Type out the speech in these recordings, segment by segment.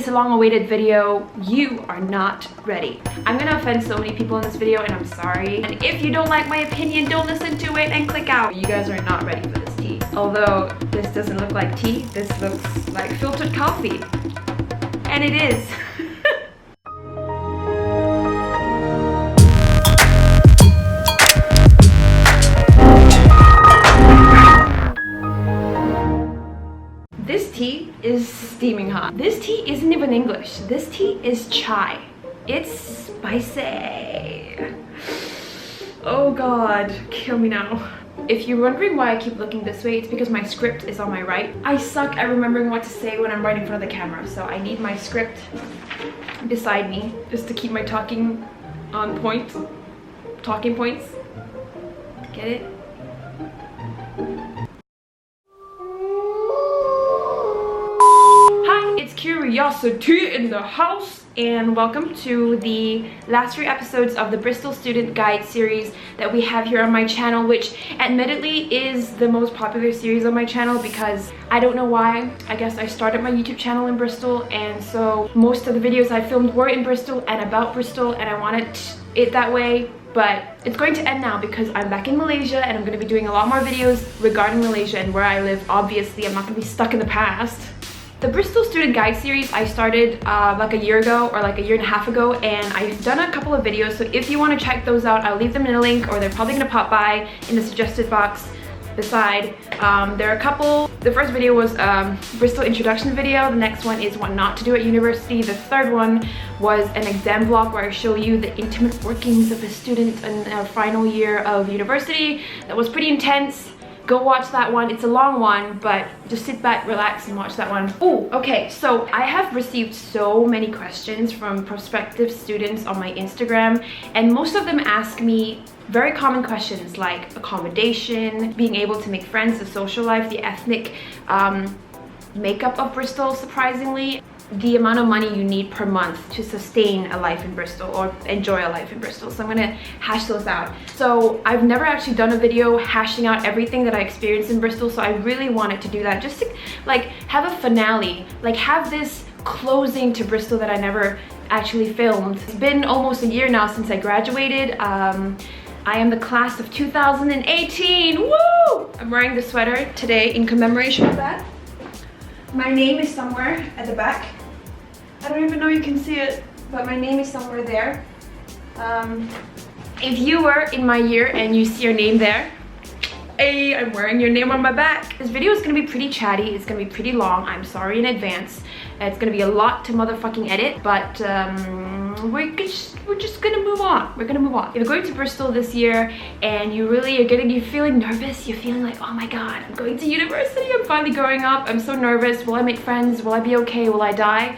It's a long-awaited video. You are not ready. I'm gonna offend so many people in this video and I'm sorry. And if you don't like my opinion, don't listen to it and click out. You guys are not ready for this tea. Although this doesn't look like tea, this looks like filtered coffee. And it is. This tea is steaming hot. This tea isn't even English. This tea is chai. It's spicy. Oh God, kill me now. If you're wondering why I keep looking this way, it's because my script is on my right. I suck at remembering what to say when I'm right in front of the camera, so I need my script beside me just to keep my talking on point. Talking points. Get it? It's Curiositi in the house, and welcome to the last 3 episodes of the Bristol Student Guide series that we have here on my channel, which admittedly is the most popular series on my channel because I don't know why. I guess I started my YouTube channel in Bristol, and so most of the videos I filmed were in Bristol and about Bristol, and I wanted it that way. But it's going to end now because I'm back in Malaysia and I'm going to be doing a lot more videos regarding Malaysia and where I live. Obviously, I'm not going to be stuck in the past. The Bristol Student Guide series I started like a year ago or like a year and a half ago, and I've done a couple of videos, so if you want to check those out, I'll leave them in a link, or they're probably going to pop by in the suggested box beside. There are a couple. The first video was Bristol introduction video, the next one is what not to do at university, the third one was an exam vlog where I show you the intimate workings of a student in their final year of university. That was pretty intense. Go watch that one. It's a long one, but just sit back, relax, and watch that one. Oh, okay, so I have received so many questions from prospective students on my Instagram, and most of them ask me very common questions like accommodation, being able to make friends, the social life, the ethnic makeup of Bristol, surprisingly, the amount of money you need per month to sustain a life in Bristol or enjoy a life in Bristol. So I'm gonna hash those out. So I've never actually done a video hashing out everything that I experienced in Bristol, so I really wanted to do that, just to like have a finale, like have this closing to Bristol that I never actually filmed. It's been almost a year now since I graduated. I am the class of 2018. Woo! I'm wearing the sweater today in commemoration of that. My name is somewhere at the back. I don't even know you can see it, but my name is somewhere there. If you were in my year and you see your name there, hey, I'm wearing your name on my back. This video is gonna be pretty chatty, it's gonna be pretty long, I'm sorry in advance. It's gonna be a lot to motherfucking edit, but we're just gonna move on. We're gonna move on. If you're going to Bristol this year and you're feeling nervous, you're feeling like, oh my God, I'm going to university, I'm finally growing up, I'm so nervous, will I make friends, will I be okay, will I die?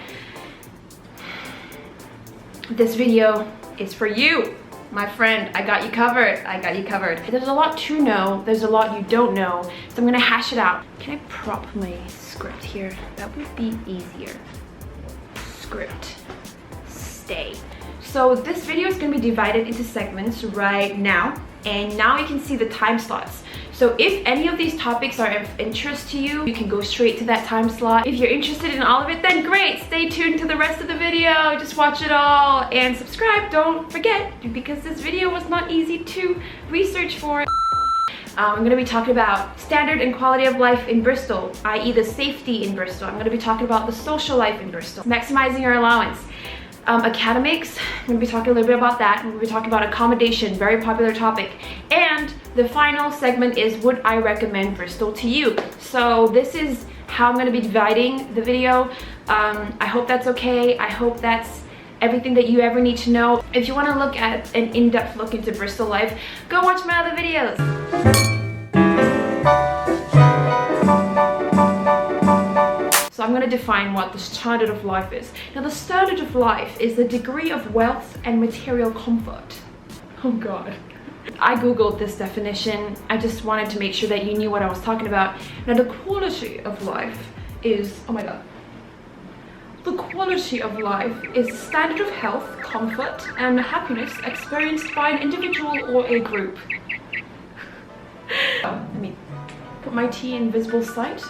This video is for you, my friend. I got you covered. I got you covered. There's a lot to know, there's a lot you don't know, so I'm gonna hash it out. Can I prop my script here? That would be easier. Script. Stay. So this video is going to be divided into segments right now, and now you can see the time slots. So if any of these topics are of interest to you, you can go straight to that time slot. If you're interested in all of it, then great, stay tuned to the rest of the video, just watch it all, and subscribe, don't forget, because this video was not easy to research for. I'm going to be talking about standard and quality of life in Bristol, i.e. the safety in Bristol. I'm going to be talking about the social life in Bristol, maximizing your allowance. Academics, I'm going to be talking a little bit about that. I'm going to be talking about accommodation, very popular topic. And the final segment is, would I recommend Bristol to you? So this is how I'm going to be dividing the video. I hope that's okay. I hope that's everything that you ever need to know. If you want to look at an in-depth look into Bristol life, go watch my other videos. So I'm going to define what the standard of life is. Now, the standard of life is the degree of wealth and material comfort. Oh God. I googled this definition. I just wanted to make sure that you knew what I was talking about. Now, the quality of life is, oh my God. The quality of life is standard of health, comfort, and happiness experienced by an individual or a group. Let me put my tea in visible sight.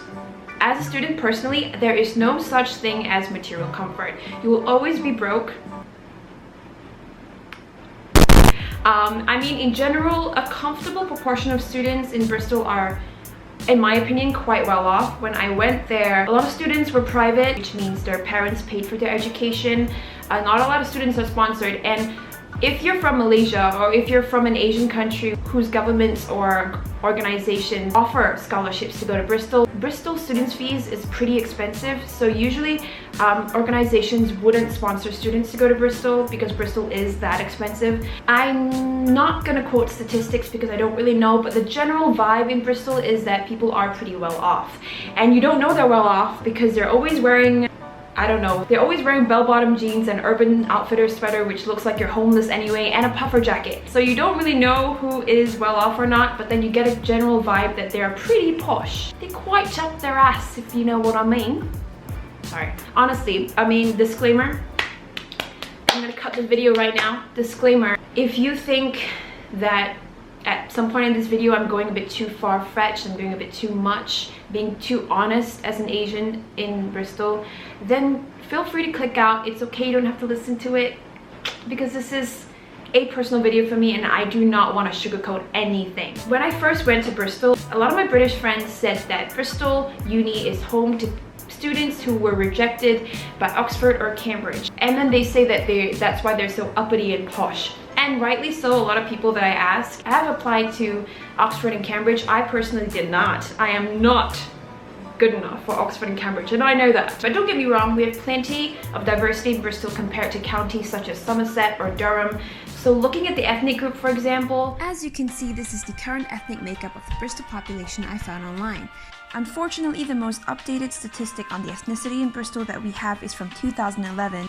As a student, personally, there is no such thing as material comfort. You will always be broke. I mean, in general, a comfortable proportion of students in Bristol are, in my opinion, quite well off. When I went there, a lot of students were private, which means their parents paid for their education. Not a lot of students are sponsored, and if you're from Malaysia or if you're from an Asian country whose governments or organizations offer scholarships to go to Bristol, Bristol students' fees is pretty expensive. So usually organizations wouldn't sponsor students to go to Bristol because Bristol is that expensive. I'm not gonna quote statistics because I don't really know, but the general vibe in Bristol is that people are pretty well off. And you don't know they're well off because they're always wearing, I don't know, they're always wearing bell-bottom jeans and Urban Outfitters sweater, which looks like you're homeless anyway, and a puffer jacket. So you don't really know who is well off or not, but then you get a general vibe that they're pretty posh. They quite up their ass, if you know what I mean. Sorry. Honestly, I mean, disclaimer. I'm gonna cut the video right now. Disclaimer. If you think that at some point in this video I'm going a bit too far-fetched, I'm doing a bit too much, being too honest as an Asian in Bristol, then feel free to click out. It's okay, you don't have to listen to it, because this is a personal video for me and I do not want to sugarcoat anything. When I first went to Bristol, a lot of my British friends said that Bristol Uni is home to students who were rejected by Oxford or Cambridge, and then they say that that's why they're so uppity and posh. And rightly so. A lot of people that I asked have applied to Oxford and Cambridge. I personally did not. I am not good enough for Oxford and Cambridge, and I know that. But don't get me wrong, we have plenty of diversity in Bristol compared to counties such as Somerset or Durham. So looking at the ethnic group, for example, as you can see, this is the current ethnic makeup of the Bristol population I found online. Unfortunately, the most updated statistic on the ethnicity in Bristol that we have is from 2011,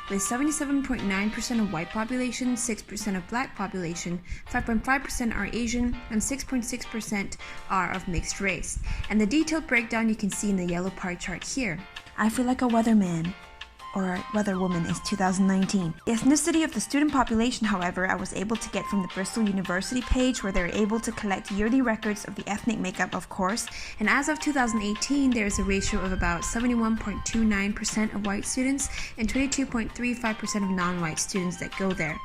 with 77.9% of white population, 6% of black population, 5.5% are Asian, and 6.6% are of mixed race. And the detailed breakdown you can see in the yellow pie chart here. I feel like a weatherman, or weatherwoman is 2019. The ethnicity of the student population, however, I was able to get from the Bristol University page, where they're able to collect yearly records of the ethnic makeup, of course, and as of 2018 there is a ratio of about 71.29% of white students and 22.35% of non-white students that go there.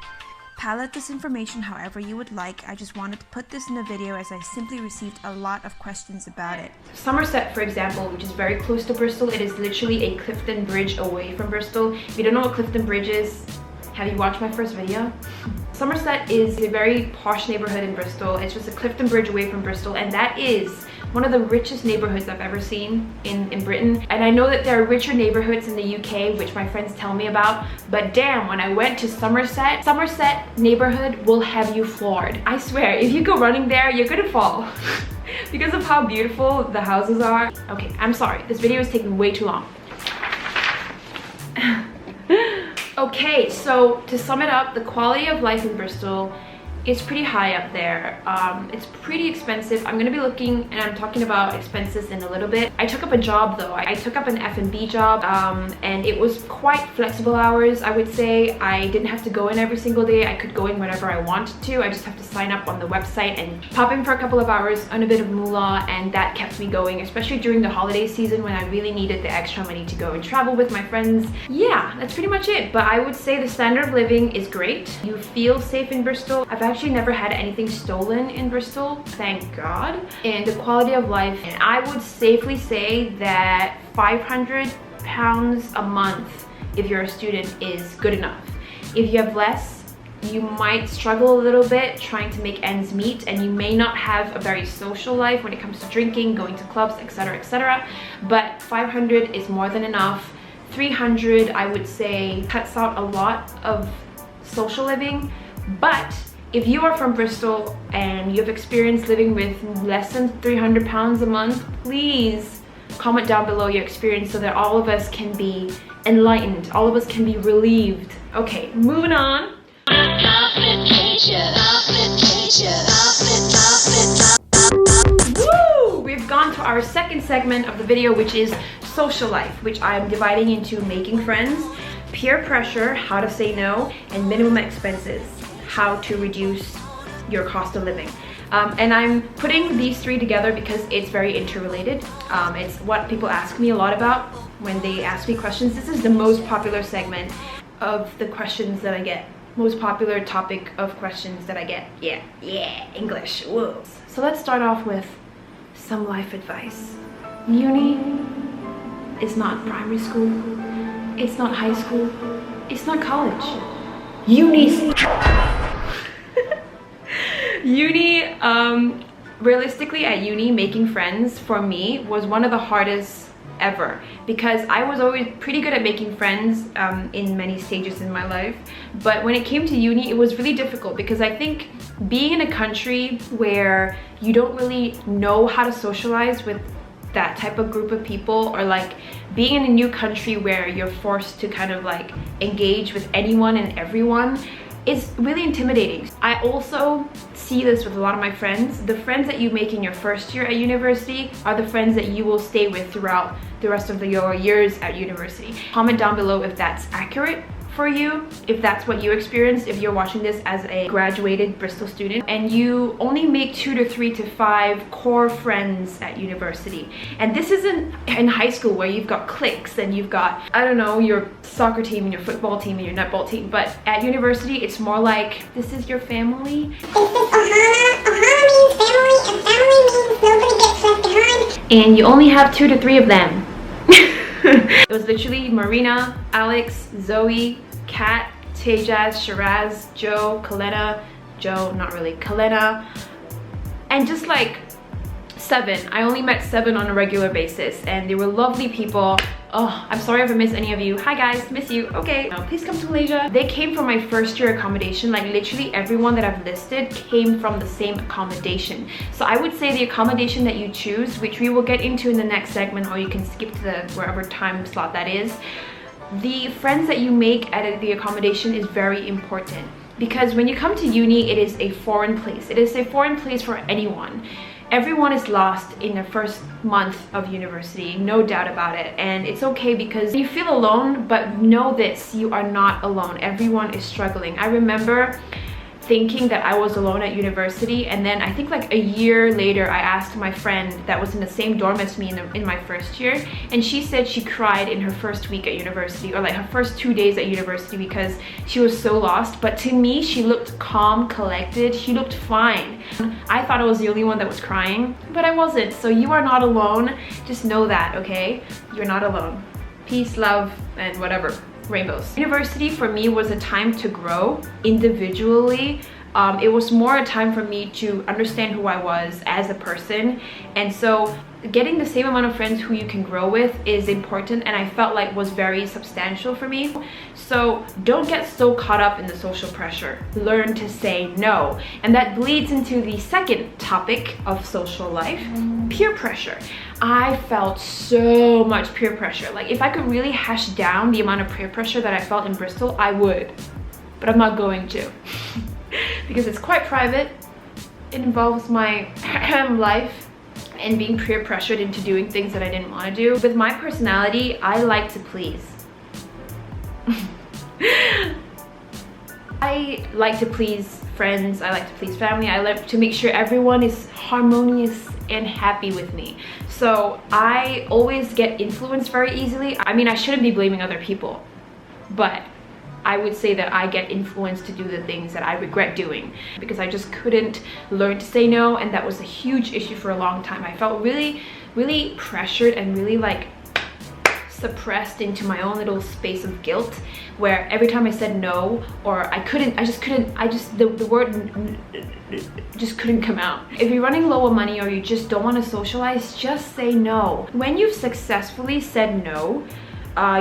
Palette this information however you would like. I just wanted to put this in a video as I simply received a lot of questions about it. Somerset, for example, which is very close to Bristol, it is literally a Clifton Bridge away from Bristol. If you don't know what Clifton Bridge is, have you watched my first video? Somerset is a very posh neighborhood in Bristol. It's just a Clifton Bridge away from Bristol, and that is one of the richest neighborhoods I've ever seen in Britain. And I know that there are richer neighborhoods in the UK, which my friends tell me about, but damn, when I went to Somerset neighborhood will have you floored. I swear, if you go running there, you're gonna fall because of how beautiful the houses are. Okay, I'm sorry, this video is taking way too long. Okay, so to sum it up, the quality of life in Bristol is pretty high up there. It's pretty expensive. I'm gonna be looking, and I'm talking about expenses in a little bit. I took up a job though. I took up an F&B job, and it was quite flexible hours, I would say. I didn't have to go in every single day. I could go in whenever I wanted to. I just have to sign up on the website and pop in for a couple of hours, earn a bit of moolah, and that kept me going, especially during the holiday season when I really needed the extra money to go and travel with my friends. Yeah, that's pretty much it. But I would say the standard of living is great. You feel safe in Bristol. I've actually never had anything stolen in Bristol, thank God. And the quality of life, and I would safely say that £500 a month if you're a student is good enough. If you have less, you might struggle a little bit trying to make ends meet, and you may not have a very social life when it comes to drinking, going to clubs, etc, etc. But 500 is more than enough. 300, I would say, cuts out a lot of social living. But if you are from Bristol and you have experience living with less than £300 a month, please comment down below your experience so that all of us can be enlightened, all of us can be relieved. Okay, moving on. Woo! We've gone to our second segment of the video, which is social life, which I am dividing into making friends, peer pressure, how to say no, and minimum expenses, how to reduce your cost of living. And I'm putting these three together because it's very interrelated. It's what people ask me a lot about when they ask me questions. This is the most popular segment of the questions that I get. Most popular topic of questions that I get. Yeah, English, whoa. So let's start off with some life advice. Uni is not primary school. It's not high school. It's not college. Realistically at uni, making friends for me was one of the hardest ever, because I was always pretty good at making friends in many stages in my life, but when it came to uni it was really difficult, because I think being in a country where you don't really know how to socialize with that type of group of people, or like being in a new country where you're forced to kind of like engage with anyone and everyone, is really intimidating. I also see this with a lot of my friends. The friends that you make in your first year at university are the friends that you will stay with throughout the rest of your years at university. Comment down below if that's accurate for you, if that's what you experienced, if you're watching this as a graduated Bristol student and you only make 2 to 3 to 5 core friends at university. And this isn't in high school where you've got cliques and you've got, I don't know, your soccer team and your football team and your netball team, but at university it's more like this is your family. This is Ohana. Ohana means family, and family means nobody gets left behind. And you only have 2 to 3 of them. It was literally Marina, Alex, Zoe, Kat, Tejaz, Shiraz, Joe, Kalena, Kalena, and just like 7. I only met 7 on a regular basis, and they were lovely people. Oh, I'm sorry if I miss any of you. Hi guys, miss you. Okay, please come to Malaysia. They came from my first year accommodation. Like literally everyone that I've listed came from the same accommodation. So I would say the accommodation that you choose, which we will get into in the next segment, or you can skip to the wherever time slot that is. The friends that you make at the accommodation is very important, because when you come to uni, it is a foreign place. It is a foreign place for anyone. Everyone is lost in their first month of university, no doubt about it, and it's okay because you feel alone, but know this, you are not alone. Everyone is struggling. I remember thinking that I was alone at university, and then I think like a year later I asked my friend that was in the same dorm as me in my first year, and she said she cried in her first week at university, or like her first 2 days at university, because she was so lost. But to me, she looked calm, collected, she looked fine. I thought I was the only one that was crying, but I wasn't. So you are not alone, just know that, okay? You're not alone. Peace, love, and whatever. Rainbows. University for me was a time to grow individually. It was more a time for me to understand who I was as a person, and so getting the same amount of friends who you can grow with is important, and I felt like was very substantial for me. So don't get so caught up in the social pressure. Learn to say no, and that bleeds into the second topic of social life, peer pressure. I felt so much peer pressure. Like if I could really hash down the amount of peer pressure that I felt in Bristol, I would, but I'm not going to because it's quite private. It involves my life and being peer pressured into doing things that I didn't want to do. With my personality, I like to please. I like to please friends, I like to please family, I like to make sure everyone is harmonious and happy with me. So I always get influenced very easily. I mean, I shouldn't be blaming other people, but I would say that I get influenced to do the things that I regret doing, because I just couldn't learn to say no, and that was a huge issue for a long time. I felt really pressured and really like suppressed into my own little space of guilt, where every time I said no, or the word just couldn't come out. If you're running low on money or you just don't want to socialize, just say no. When you've successfully said no,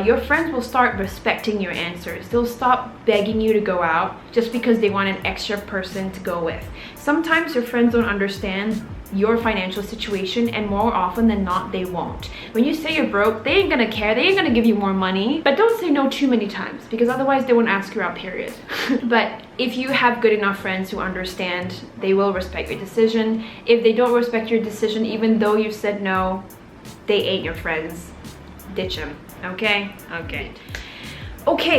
your friends will start respecting your answers. They'll stop begging you to go out just because they want an extra person to go with. Sometimes your friends don't understand your financial situation, and more often than not, they won't. When you say you're broke, they ain't gonna care. They ain't gonna give you more money. But don't say no too many times, because otherwise they won't ask you out, period. But if you have good enough friends who understand, they will respect your decision. If they don't respect your decision, even though you said no, they ain't your friends. Ditch them. Okay,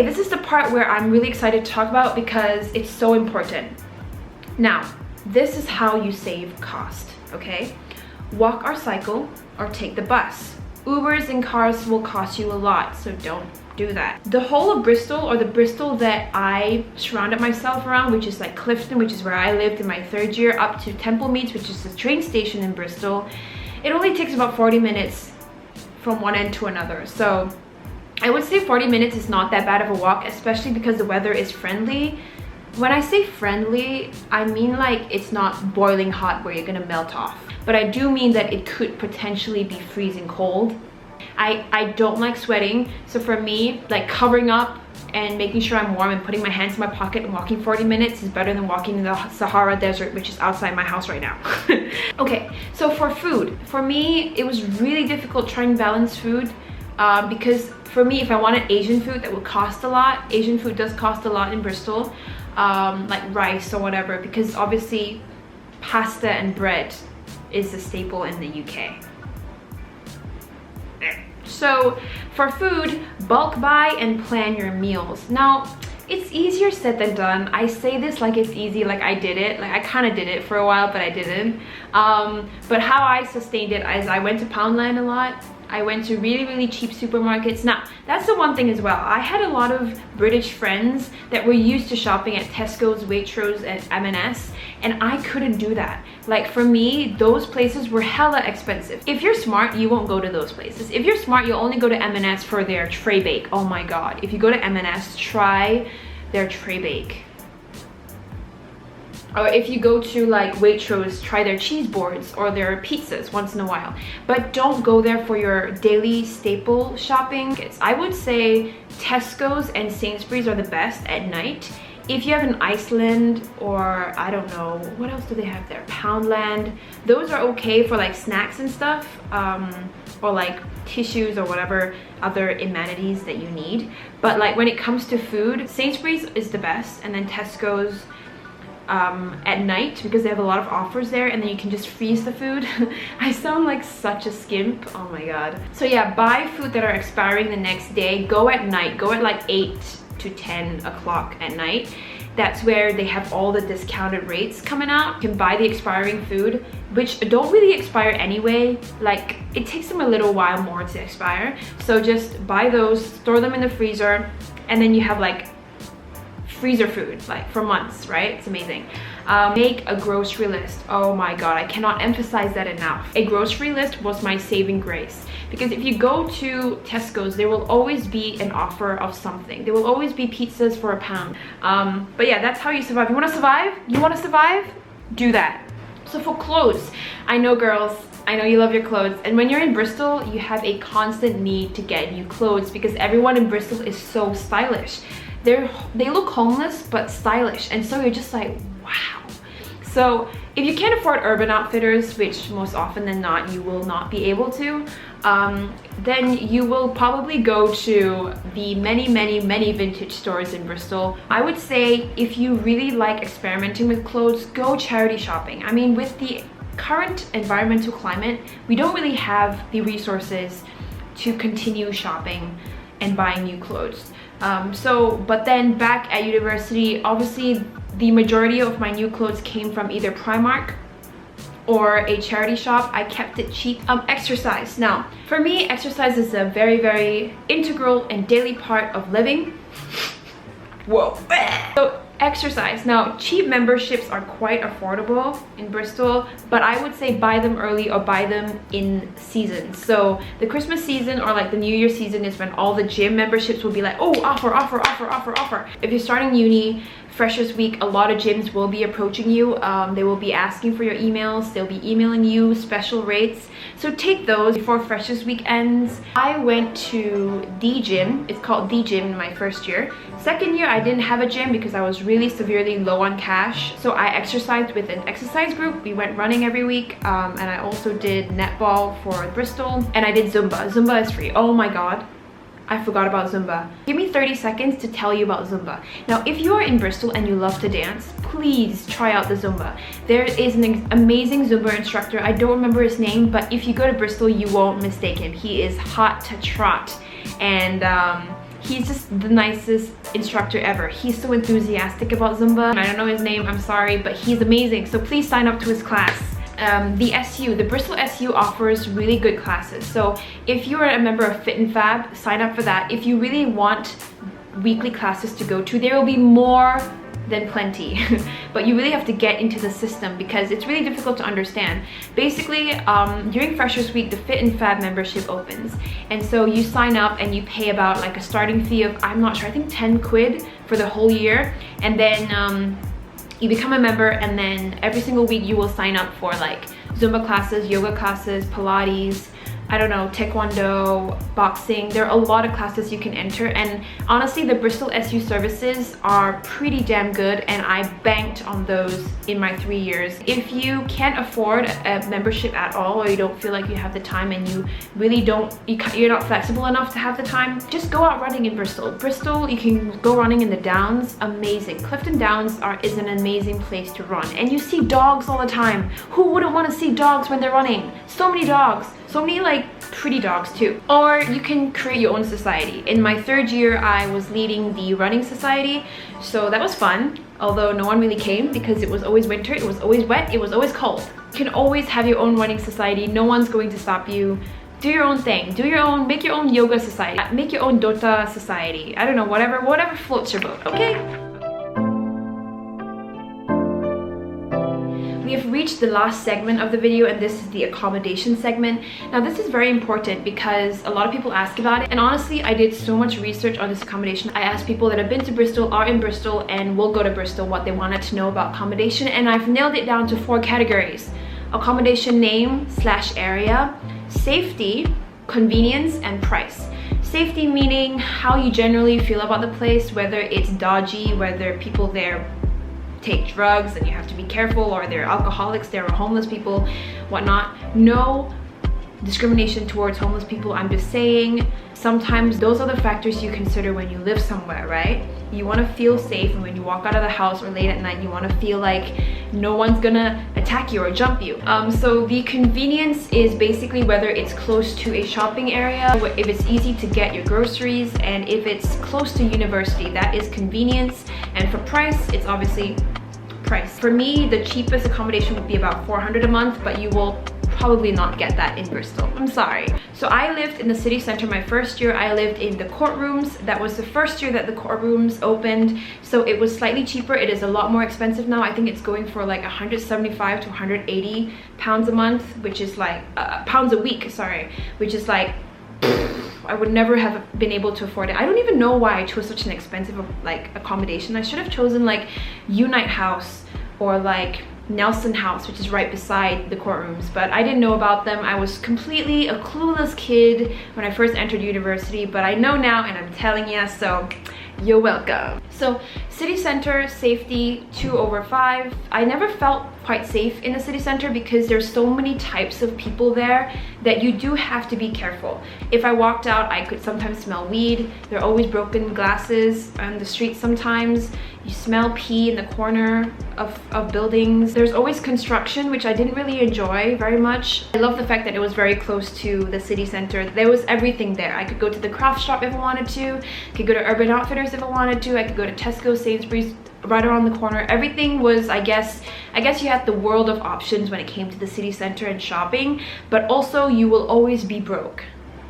this is the part where I'm really excited to talk about because it's so important. Now, this is how you save cost, okay? Walk or cycle or take the bus. Ubers and cars will cost you a lot, so don't do that. The whole of Bristol, or the Bristol that I surrounded myself around, which is like Clifton, which is where I lived in my 3rd year, up to Temple Meads, which is the train station in Bristol, it only takes about 40 minutes from one end to another. So I would say 40 minutes is not that bad of a walk, especially because the weather is friendly. When I say friendly, I mean like it's not boiling hot where you're gonna melt off. But I do mean that it could potentially be freezing cold. I don't like sweating, so for me, like covering up and making sure I'm warm and putting my hands in my pocket and walking 40 minutes is better than walking in the Sahara Desert, which is outside my house right now. Okay, so for food, for me, it was really difficult trying to balance food because for me, if I wanted Asian food, that would cost a lot. Asian food does cost a lot in Bristol, like rice or whatever, because obviously pasta and bread is a staple in the UK. So for food, bulk buy and plan your meals. Now, it's easier said than done. I say this like it's easy, like I did it. Like I kind of did it for a while, but I didn't. But how I sustained it is I went to Poundland a lot. I went to really, really cheap supermarkets. Now, that's the one thing as well. I had a lot of British friends that were used to shopping at Tesco's, Waitrose, and M&S, and I couldn't do that. Like for me, those places were hella expensive. If you're smart, you won't go to those places. If you're smart, you'll only go to M&S for their tray bake. Oh my god. If you go to M&S, try their tray bake. Or if you go to like Waitrose, try their cheese boards or their pizzas once in a while. But don't go there for your daily staple shopping. I would say Tesco's and Sainsbury's are the best at night. If you have an Iceland or I don't know, what else do they have there? Poundland. Those are okay for like snacks and stuff, or like tissues or whatever other amenities that you need. But like when it comes to food, Sainsbury's is the best, and then Tesco's at night because they have a lot of offers there, and then you can just freeze the food. I sound like such a skimp, oh my god. So yeah, buy food that are expiring the next day. Go at night, go at like 8 to 10 o'clock at night. That's where they have all the discounted rates coming out. You can buy the expiring food, which don't really expire anyway. Like it takes them a little while more to expire, so just buy those, store them in the freezer, and then you have like freezer food like for months, right? It's amazing. Make a grocery list. Oh my god, I cannot emphasize that enough. A grocery list was my saving grace, because if you go to Tesco's, there will always be an offer of something. There will always be pizzas for £1. But yeah, that's how you survive. You want to survive? You want to survive? Do that. So for clothes, I know girls, I know you love your clothes, and when you're in Bristol, you have a constant need to get new clothes because everyone in Bristol is so stylish. They look homeless but stylish, and so you're just like, wow. So if you can't afford Urban Outfitters, which most often than not you will not be able to, then you will probably go to the many vintage stores in Bristol. I would say if you really like experimenting with clothes, go charity shopping. I mean, with the current environmental climate, we don't really have the resources to continue shopping and buying new clothes. But then back at university, obviously the majority of my new clothes came from either Primark or a charity shop. I kept it cheap. Exercise. Now, for me, exercise is a very integral and daily part of living. Whoa. So exercise. Now, cheap memberships are quite affordable in Bristol, but I would say buy them early or buy them in seasons. So the Christmas season or like the New Year season is when all the gym memberships will be like, oh, offer. If you're starting uni, Freshers Week, a lot of gyms will be approaching you. They will be asking for your emails. They'll be emailing you special rates. So take those before Freshers Week ends. I went to the gym. It's called the gym in my first year. Second year, I didn't have a gym because I was really severely low on cash. So I exercised with an exercise group. We went running every week. And I also did netball for Bristol. And I did Zumba. Zumba is free. Oh my god. I forgot about Zumba. Give me 30 seconds to tell you about Zumba. Now, if you are in Bristol and you love to dance, please try out the Zumba. There is an amazing Zumba instructor. I don't remember his name, but if you go to Bristol, you won't mistake him. He is hot to trot. And He's just the nicest instructor ever. He's so enthusiastic about Zumba. I don't know his name, I'm sorry, but he's amazing. So please sign up to his class. The Bristol SU offers really good classes. So if you are a member of Fit and Fab, sign up for that. If you really want weekly classes to go to, there will be more than plenty. But you really have to get into the system because it's really difficult to understand. Basically, during Freshers Week, the Fit and Fab membership opens. And so you sign up and you pay about like a starting fee of, I'm not sure, I think 10 quid for the whole year. And then you become a member, and then every single week you will sign up for like Zumba classes, yoga classes, Pilates, I don't know, Taekwondo, boxing. There are a lot of classes you can enter, and honestly the Bristol SU services are pretty damn good, and I banked on those in my 3 years. If you can't afford a membership at all, or you don't feel like you have the time and you really you're not flexible enough to have the time, just go out running in Bristol. Bristol, you can go running in the Downs, amazing. Clifton Downs is an amazing place to run, and you see dogs all the time. Who wouldn't want to see dogs when they're running? So many dogs. So many like pretty dogs too. Or you can create your own society. In my 3rd year, I was leading the running society, so that was fun. Although no one really came because it was always winter, it was always wet, it was always cold. You can always have your own running society. No one's going to stop you. Do your own thing. Make your own yoga society. Make your own Dota society. I don't know, whatever floats your boat, okay? We have reached the last segment of the video, and this is the accommodation segment. Now this is very important because a lot of people ask about it, and honestly I did so much research on this accommodation. I asked people that have been to Bristol, are in Bristol, and will go to Bristol what they wanted to know about accommodation, and I've nailed it down to 4 categories: accommodation name / area, safety, convenience, and price. Safety meaning how you generally feel about the place, whether it's dodgy, whether people there take drugs and you have to be careful, or they're alcoholics, there are homeless people, whatnot. No discrimination towards homeless people, I'm just saying sometimes those are the factors you consider when you live somewhere, right? You want to feel safe, and when you walk out of the house or late at night, you want to feel like no one's gonna attack you or jump you. So the convenience is basically whether it's close to a shopping area, if it's easy to get your groceries, and if it's close to university, that is convenience. And for price, it's obviously price. For me, the cheapest accommodation would be about 400 a month, but you will probably not get that in Bristol. I'm sorry. So I lived in the city center my 1st year. I lived in the courtrooms. That was the 1st year that the courtrooms opened, so it was slightly cheaper. It is a lot more expensive now. I think it's going for like 175 to 180 pounds a month, which is like pounds a week, sorry, which is like I would never have been able to afford it. I don't even know why I chose such an expensive like accommodation. I should have chosen like Unite House or like Nelson House, which is right beside the courtrooms, but I didn't know about them. I was completely a clueless kid when I first entered university, but I know now and I'm telling you, so you're welcome. So city center, safety, 2/5. I never felt quite safe in the city center because there's so many types of people there that you do have to be careful. If I walked out, I could sometimes smell weed. There are always broken glasses on the street sometimes. You smell pee in the corner of buildings. There's always construction, which I didn't really enjoy very much. I love the fact that it was very close to the city center. There was everything there. I could go to the craft shop if I wanted to. I could go to Urban Outfitters if I wanted to. I could go to Tesco, Sainsbury's, right around the corner. Everything was, I guess you had the world of options when it came to the city center and shopping, but also you will always be broke.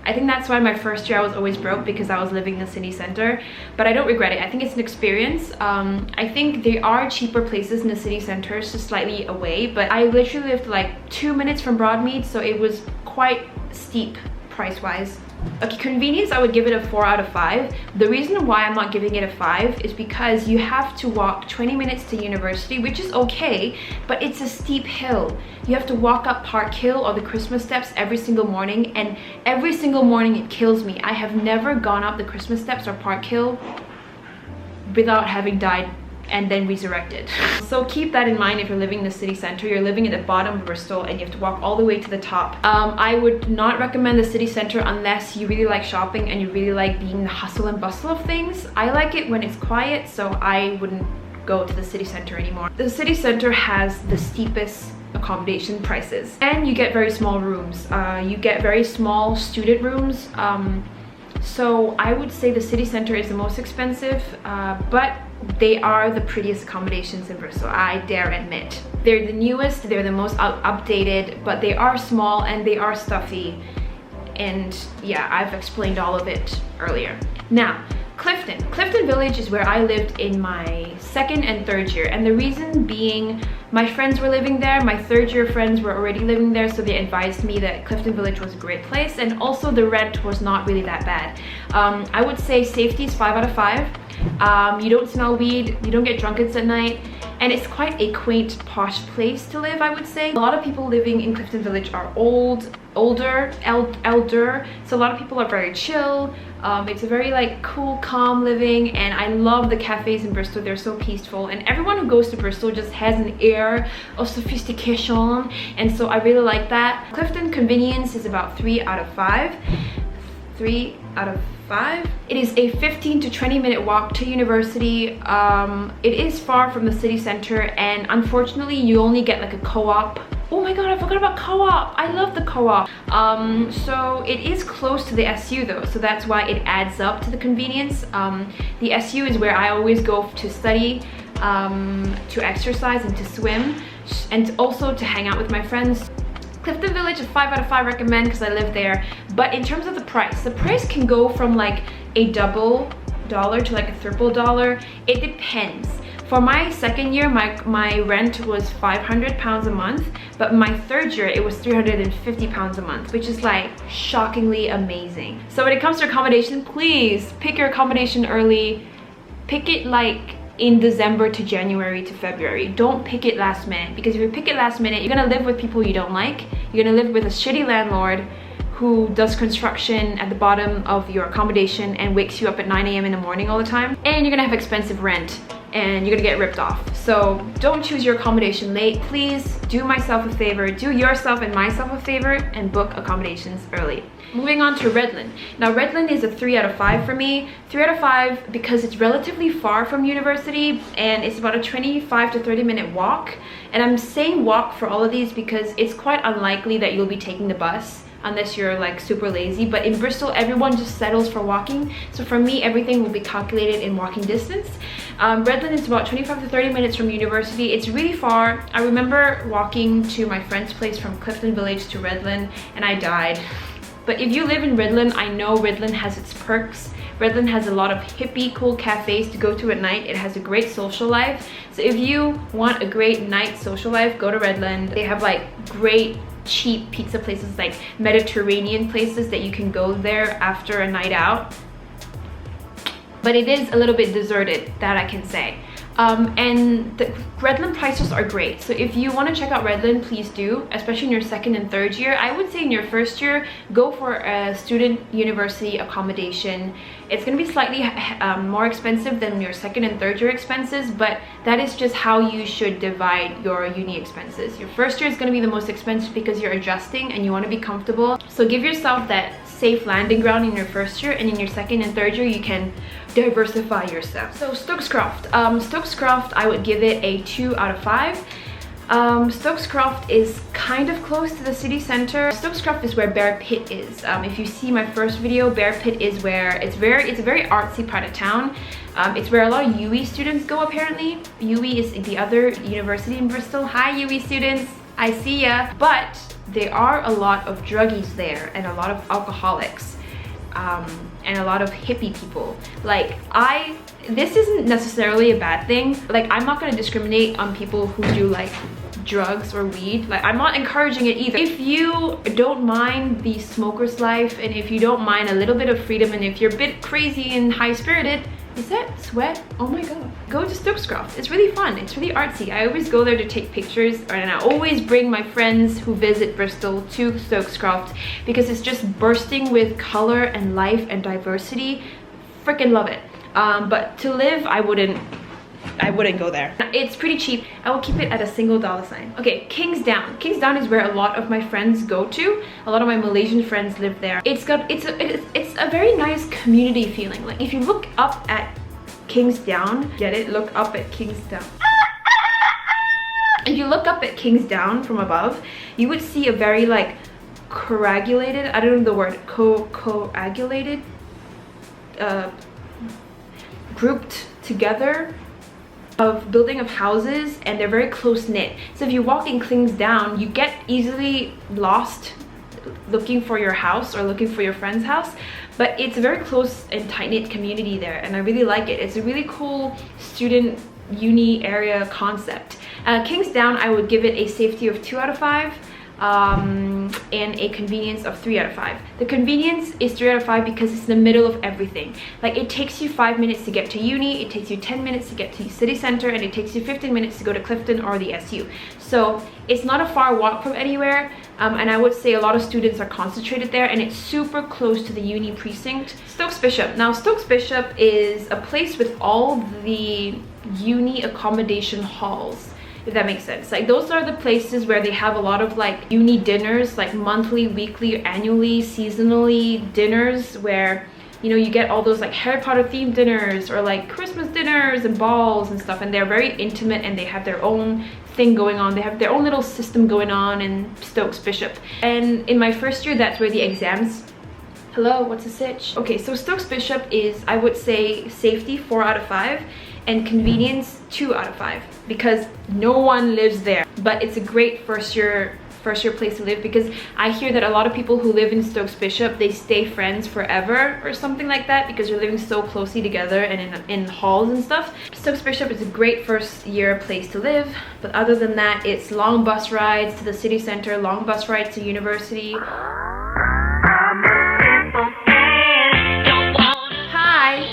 I think that's why my 1st year I was always broke, because I was living in the city center, but I don't regret it. I think it's an experience. I think there are cheaper places in the city center, just slightly away, but I literally lived like 2 minutes from Broadmead, so it was quite steep price-wise. Okay, convenience, I would give it a 4 out of 5. The reason why I'm not giving it a 5 is because you have to walk 20 minutes to university, which is okay, but it's a steep hill. You have to walk up Park Hill or the Christmas steps every single morning, and every single morning it kills me. I have never gone up the Christmas steps or Park Hill without having died and then resurrected. So keep that in mind if you're living in the city center. You're living at the bottom of Bristol and you have to walk all the way to the top. I would not recommend the city center unless you really like shopping and you really like being the hustle and bustle of things. I like it when it's quiet, so I wouldn't go to the city center anymore. The city center has the steepest accommodation prices, and you get very small rooms. You get very small student rooms. So I would say the city center is the most expensive, but they are the prettiest accommodations in Bristol, I dare admit. They're the newest, they're the most updated, but they are small and they are stuffy. And yeah, I've explained all of it earlier. Now, Clifton Village is where I lived in my second and third year, and the reason being my friends were living there, my third year friends were already living there, so they advised me that Clifton Village was a great place, and also the rent was not really that bad. I would say safety is 5 out of 5. You don't smell weed, you don't get drunkens at night, and it's quite a quaint, posh place to live, I would say. A lot of people living in Clifton Village are elder, so a lot of people are very chill. It's a very like cool, calm living, and I love the cafes in Bristol. They're so peaceful, and everyone who goes to Bristol just has an air of sophistication, and so I really like that. Clifton convenience is about 3 out of 5. 3 out of 5. It is a 15 to 20 minute walk to university. It is far from the city center, and unfortunately you only get like a co-op. Oh my god, I forgot about co-op. I love the co-op. So it is close to the SU though, so that's why it adds up to the convenience. The SU is where I always go to study, to exercise and to swim, and also to hang out with my friends. Clifton Village, a 5 out of 5 recommend because I live there. But in terms of the price can go from like a double dollar to like a triple dollar. It depends. For my second year, my rent was £500 a month, but my third year it was £350 a month, which is like shockingly amazing. So when it comes to accommodation, please pick your accommodation early. Pick it like in December to January to February. Don't pick it last minute, because if you pick it last minute, you're gonna live with people you don't like. You're gonna live with a shitty landlord who does construction at the bottom of your accommodation and wakes you up at 9 AM in the morning all the time, and you're gonna have expensive rent and you're gonna get ripped off. So don't choose your accommodation late. Please do myself a favor, do yourself and myself a favor, and book accommodations early. Moving on to Redland. Now Redland is a 3 out of 5 for me. 3 out of 5 because it's relatively far from university, and it's about a 25 to 30 minute walk. And I'm saying walk for all of these because it's quite unlikely that you'll be taking the bus unless you're like super lazy, but in Bristol everyone just settles for walking, so for me everything will be calculated in walking distance. Redland is about 25 to 30 minutes from university. It's really far. I remember walking to my friend's place from Clifton Village to Redland and I died. But if you live in Redland, I know Redland has its perks. Redland has a lot of hippie cool cafes to go to at night. It has a great social life, so if you want a great night social life, go to Redland. They have like great cheap pizza places, like Mediterranean places that you can go there after a night out. But it is a little bit deserted, that I can say. And the Redland prices are great, so if you want to check out Redland, please do, especially in your second and third year. I would say in your first year, go for a student university accommodation. It's going to be slightly more expensive than your second and third year expenses, but that is just how you should divide your uni expenses. Your first year is going to be the most expensive because you're adjusting and you want to be comfortable, so give yourself that safe landing ground in your first year, and in your second and third year you can diversify yourself. So Stokes Croft. Stokes Croft, I would give it a 2 out of 5. Stokes Croft is kind of close to the city center. Stokes Croft is where Bear Pit is. If you see my first video, Bear Pit is where it's a very artsy part of town. It's where a lot of UE students go apparently. UE is the other university in Bristol. Hi UE students, I see ya. But there are a lot of druggies there and a lot of alcoholics. And a lot of hippie people. Like, this isn't necessarily a bad thing. Like, I'm not gonna discriminate on people who do like drugs or weed. Like, I'm not encouraging it either. If you don't mind the smoker's life, and if you don't mind a little bit of freedom, and if you're a bit crazy and high-spirited, is that sweat? Oh my god. Go to Stokes Croft. It's really fun. It's really artsy. I always go there to take pictures, and I always bring my friends who visit Bristol to Stokes Croft because it's just bursting with color and life and diversity. Freaking love it. But to live, I wouldn't go there. It's pretty cheap. I will keep it at a single dollar sign. Okay, Kingsdown. Kingsdown is where a lot of my friends go to. A lot of my Malaysian friends live there. It's a very nice community feeling. Like, if you look up at Kingsdown, get it? Look up at Kingsdown. If you look up at Kingsdown from above, you would see a very like coagulated, I don't know the word, coagulated. grouped together of building of houses, and they're very close knit. So if you walk in Kingsdown, you get easily lost looking for your house or looking for your friend's house, but it's a very close and tight-knit community there, and I really like it. It's a really cool student uni area concept. Kingsdown, I would give it a safety of 2 out of 5. And a convenience of 3 out of 5. The convenience is 3 out of 5 because it's in the middle of everything. Like, it takes you 5 minutes to get to uni, it takes you 10 minutes to get to city center, and it takes you 15 minutes to go to Clifton or the SU. So it's not a far walk from anywhere, and I would say a lot of students are concentrated there, and it's super close to the uni precinct. Stokes Bishop. Now, Stokes Bishop is a place with all the uni accommodation halls, if that makes sense. Like, those are the places where they have a lot of like uni dinners, like monthly, weekly, annually, seasonally dinners, where, you know, you get all those like Harry Potter themed dinners or like Christmas dinners and balls and stuff, and they're very intimate and they have their own thing going on. They have their own little system going on in Stokes Bishop. And in my first year, that's where the exams. Hello, what's the sitch? Okay, so Stokes Bishop is, I would say, safety 4 out of 5 and convenience 2 out of 5 because no one lives there. But it's a great first year place to live, because I hear that a lot of people who live in Stokes Bishop, they stay friends forever or something like that because you're living so closely together and in halls and stuff. Stokes Bishop is a great first year place to live, but other than that, it's long bus rides to the city center, long bus rides to university. Hi.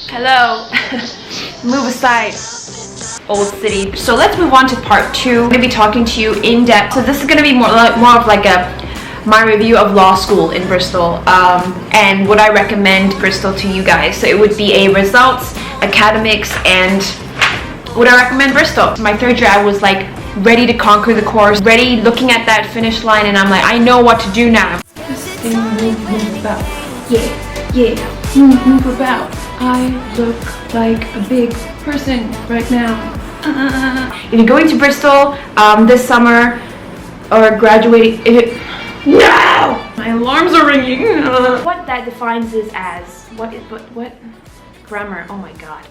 Hello. Move aside. Old city. So let's move on to part 2. I'm going to be talking to you in depth. So this is going to be more of like my review of law school in Bristol, and would I recommend Bristol to you guys. So it would be a results, academics, and would I recommend Bristol. My third year, I was like ready to conquer the course, ready looking at that finish line, and I'm like, I know what to do now. Move about. Yeah, move about. I look like a big person right now. If you're going to Bristol this summer or graduating, no! My alarms are ringing. What that defines is as what grammar? Oh my god.